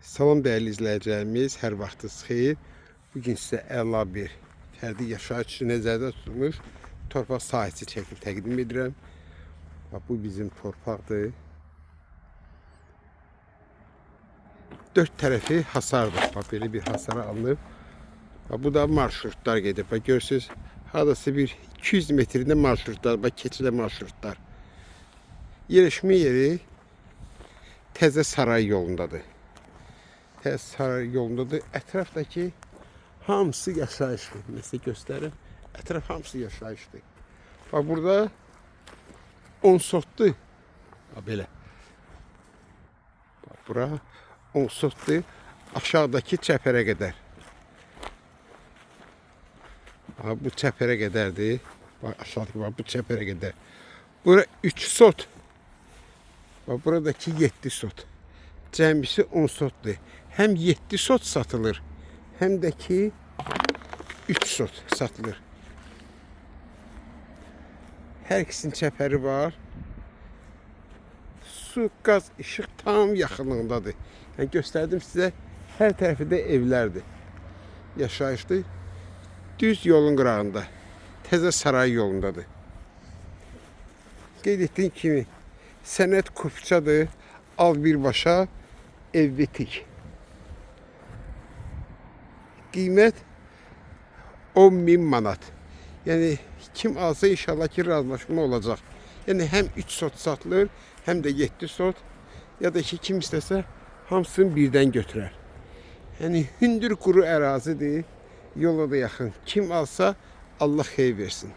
Salam değerli izləyicilərimiz, hər vaxtınız xeyir. Bugün sizə əla bir fərdi yaşayış üçün nəzərdə tutulmuş torpaq sahəsi çəkib təqdim edirəm. Bu bizim torpaqdır. Dörd tərəfi hasardır. Belə bir hasara alınıb. Bu da marşrutlar gedir. Görürsünüz, hardasa bir 200 metrində marşrutlar, keçilə marşrutlar. Yerləşmə yeri Təzə Saray yolundadır. Təzə Saray yolundadır. Ətrafdakı hamısı yaşayışdır. Mesela göstərim. Ətraf hamısı yaşayışdır. Bax, burada 10 sotdur. Belə. Bax, bura 10 sotdur. Aşağıdakı çəpərə qədər. Bax, bu çəpərə qədərdir. Bax, aşağıdakı bax, bu çəpərə qədər. Bura 3 sot. Bax, buradakı 7 sot. Cəmisi 10 sotdur. Həm 7 sot satılır, həm də ki 3 sot satılır. Hər ikisinin çəpəri var. Su, qaz, işıq tam yaxınlığındadır. Yəni göstərdim sizə, hər tərəfi də evlərdir. Yaşayışdır. Düz yolun qırağında. Təzə Saray yolundadır. Qeyd etdiyim kimi sənət kupçadır. Al birbaşa ev bitik. Qiymət 10.000 manat. Yəni kim alsa inşallah ki razılaşma olacaq. Yəni həm 3 sot satılır, həm də 7 sot, ya da ki kim istəsə hamısını birdən götürər. Yəni hündür quru ərazidir, yola da yaxın. Kim alsa Allah xeyir versin.